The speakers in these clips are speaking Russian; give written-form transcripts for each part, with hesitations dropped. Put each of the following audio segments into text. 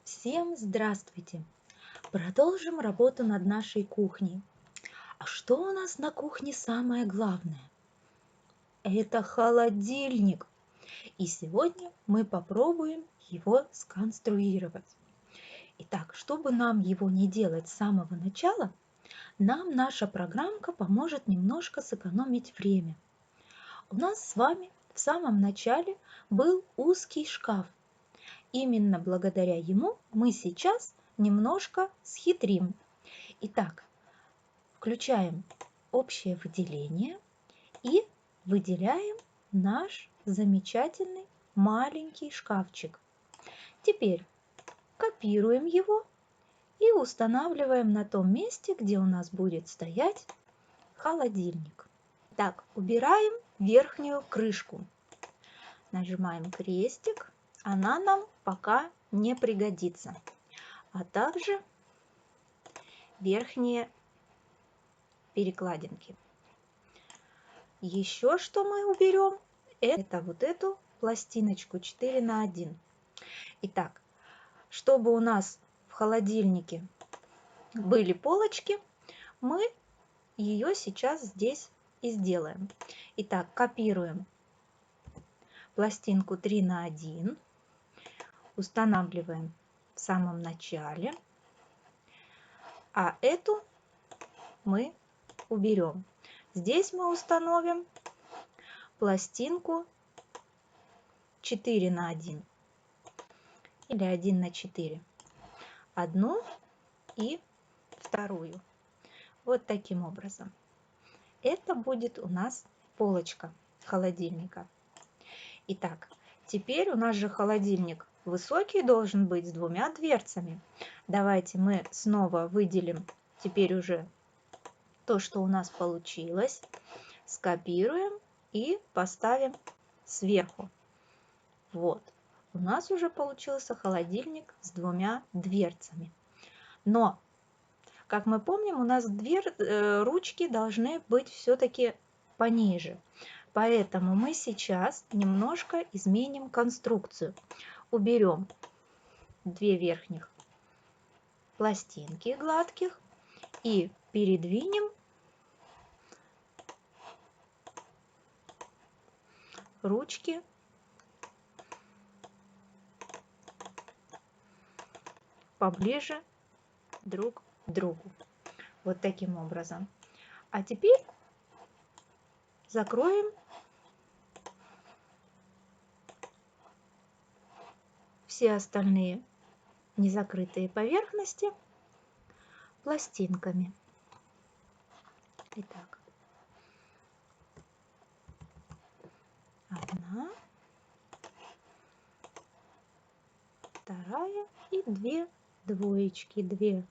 Всем здравствуйте! Продолжим работу над нашей кухней. А что у нас на кухне самое главное? Это холодильник. И сегодня мы попробуем его сконструировать. Итак, чтобы нам его не делать с самого начала, нам наша программка поможет немножко сэкономить время. У нас с вами в самом начале был узкий шкаф. Именно благодаря ему мы сейчас немножко схитрим. Итак, включаем общее выделение и выделяем наш замечательный маленький шкафчик. Теперь копируем его и устанавливаем на том месте, где у нас будет стоять холодильник. Так, убираем верхнюю крышку. Нажимаем крестик. Она нам пока не пригодится. А также верхние перекладинки. Еще что мы уберем, это вот эту пластиночку 4 на 1. Итак, чтобы у нас в холодильнике были полочки, мы ее сейчас здесь и сделаем. Итак, копируем пластинку 3 на 1, устанавливаем в самом начале, а эту мы уберем. Здесь мы установим пластинку 4 на 1 или 1 на 4. Одну и вторую. Вот таким образом. Это будет у нас полочка холодильника. Итак, теперь у нас же холодильник высокий должен быть с двумя дверцами. Давайте мы снова выделим теперь уже то, что у нас получилось. Скопируем и поставим сверху. Вот. У нас уже получился холодильник с двумя дверцами. Но, как мы помним, у нас ручки должны быть все-таки пониже. Поэтому мы сейчас немножко изменим конструкцию. Уберем две верхних пластинки гладких и передвинем ручки поближе друг к другу. Вот таким образом. А теперь закроем все остальные незакрытые поверхности пластинками. Итак, одна, вторая и две двоечки, две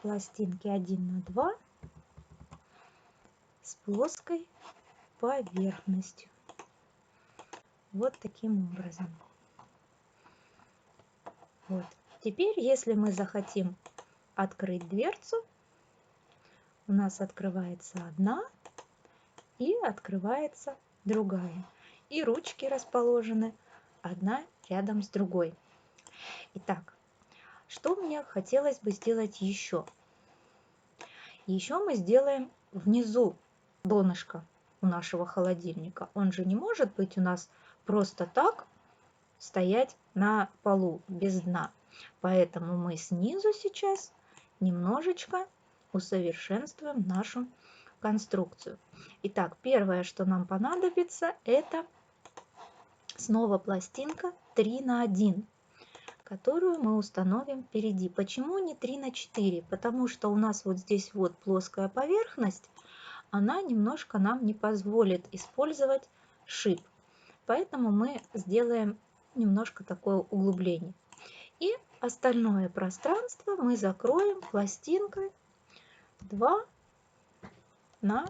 пластинки 1 на 2 с плоской поверхностью. Вот таким образом. Вот. Теперь, если мы захотим открыть дверцу, у нас открывается одна и открывается другая. И ручки расположены одна рядом с другой. Итак, что мне хотелось бы сделать еще? Еще мы сделаем внизу донышко у нашего холодильника. Он же не может быть у нас просто так стоять на полу без дна. Поэтому мы снизу сейчас немножечко усовершенствуем нашу конструкцию. Итак, первое, что нам понадобится, это снова пластинка 3 на 1, которую мы установим впереди. Почему не 3 на 4? Потому что у нас вот здесь вот плоская поверхность, она немножко нам не позволит использовать шип. Поэтому мы сделаем немножко такое углубление. И остальное пространство мы закроем пластинкой 2 на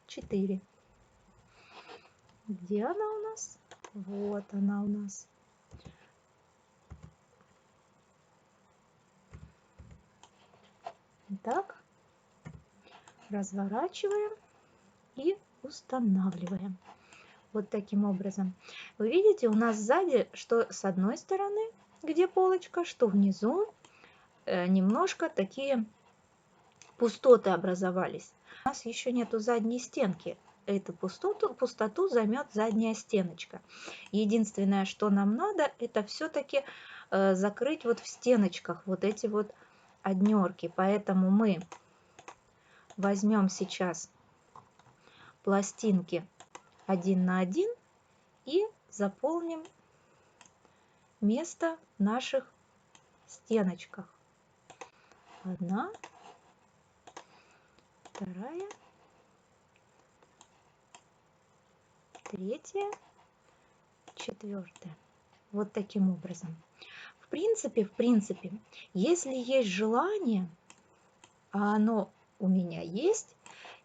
4. Где она у нас? Вот она у нас. Итак, разворачиваем и устанавливаем. Вот таким образом. Вы видите, у нас сзади, что с одной стороны, где полочка, что внизу, немножко такие пустоты образовались. У нас еще нету задней стенки. Эту пустоту займет задняя стеночка. Единственное, что нам надо, это все-таки закрыть вот в стеночках вот эти вот однерки. Поэтому мы возьмем сейчас пластинки 1 на 1 и заполним место в наших стеночках. Одна, вторая, третья, четвертая. Вот таким образом. В принципе, если есть желание, а оно у меня есть,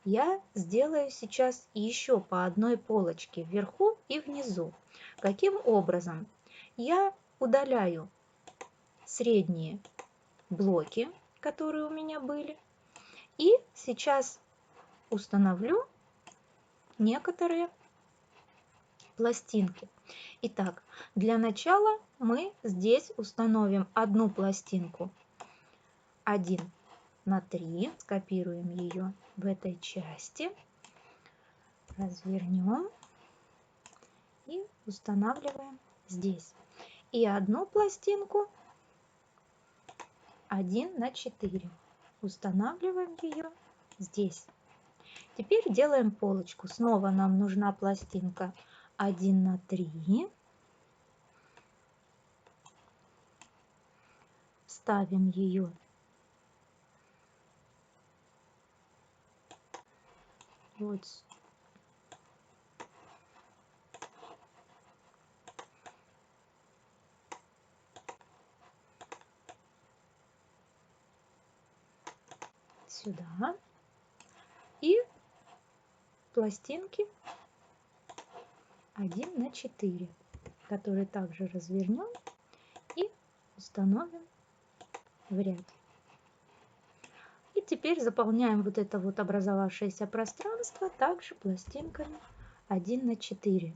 я сделаю сейчас еще по одной полочке вверху и внизу. Каким образом? Я удаляю средние блоки, которые у меня были, и сейчас установлю некоторые пластинки. Итак, для начала мы здесь установим одну пластинку 1 на 3, скопируем ее в этой части, развернем и устанавливаем здесь. И одну пластинку 1 на 4, устанавливаем ее здесь. Теперь делаем полочку. Снова нам нужна пластинка 1 на 3. Ставим ее вот сюда. И пластинки 1 на 4, которые также развернем и установим в ряд. И теперь заполняем вот это вот образовавшееся пространство также пластинками 1 на 4.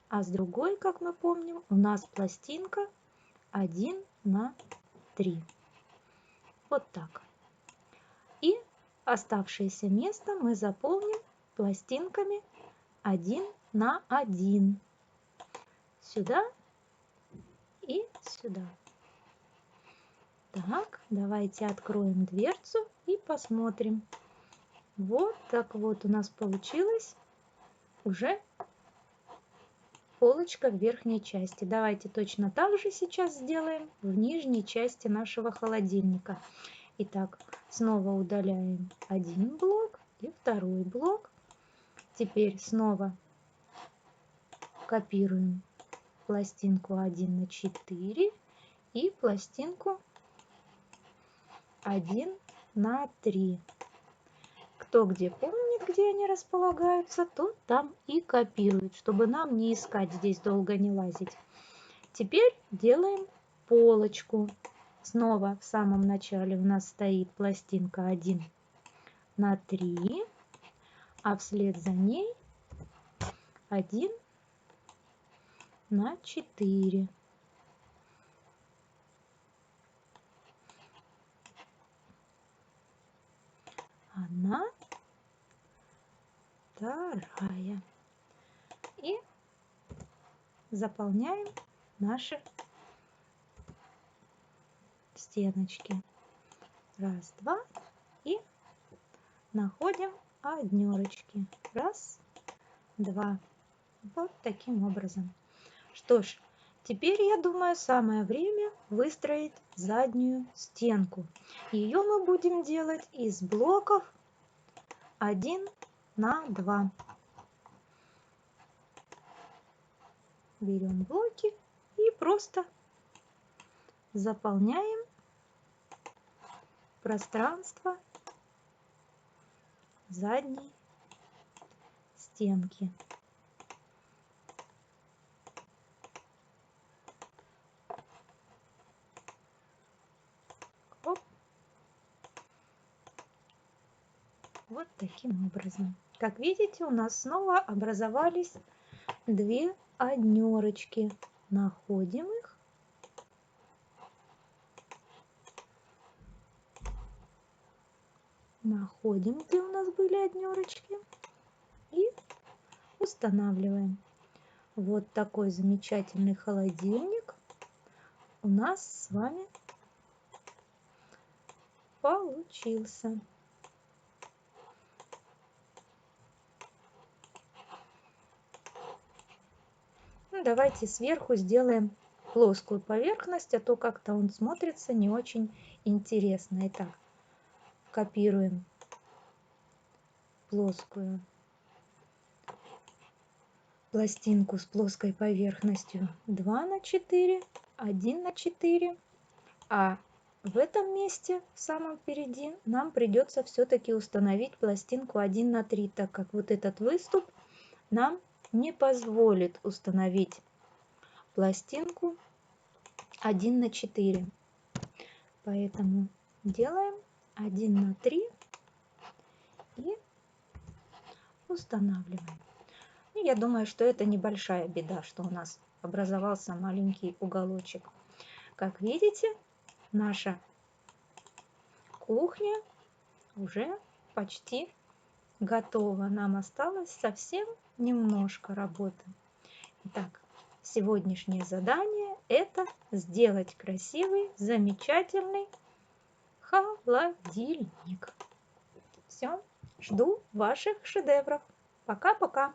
А с другой, как мы помним, у нас пластинка 1 на 3. Вот так. И оставшееся место мы заполним пластинками 1 на 1. Сюда и сюда. Так, давайте откроем дверцу и посмотрим. Вот так вот у нас получилось уже полочка в верхней части. Давайте точно так же сейчас сделаем в нижней части нашего холодильника. Итак, снова удаляем один блок и второй блок. Теперь снова копируем пластинку 1 на 4 и пластинку 1 на 3. Кто где помнит, где они располагаются, то там и копирует, чтобы нам не искать здесь, долго не лазить. Теперь делаем полочку. Снова в самом начале у нас стоит пластинка 1 на 3, а вслед за ней 1 на 4. Одна, вторая. И заполняем наши стеночки. Раз, два. И находим однерочки. Раз, два. Вот таким образом. Что ж, теперь, я думаю, самое время выстроить заднюю стенку. Ее мы будем делать из блоков 1 на 2. Берем блоки и просто заполняем пространство задней стенки. Оп. таким образом. Как видите, у нас снова образовались две однерочки. Находим их. Находим, где у нас были однерочки. И устанавливаем. Вот такой замечательный холодильник у нас с вами получился. Ну, давайте сверху сделаем плоскую поверхность, а то как-то он смотрится не очень интересно. Итак, копируем плоскую пластинку с плоской поверхностью 2 на 4, 1 на 4. А в этом месте, в самом впереди, нам придется все-таки установить пластинку 1 на 3, так как вот этот выступ нам не позволит установить пластинку 1 на 4. Поэтому делаем 1 на 3 и устанавливаем. И я думаю, что это небольшая беда, что у нас образовался маленький уголочек. Как видите, наша кухня уже почти готова. Нам осталось совсем немножко работы. Итак, сегодняшнее задание – это сделать красивый, замечательный холодильник. Все, жду ваших шедевров. Пока-пока.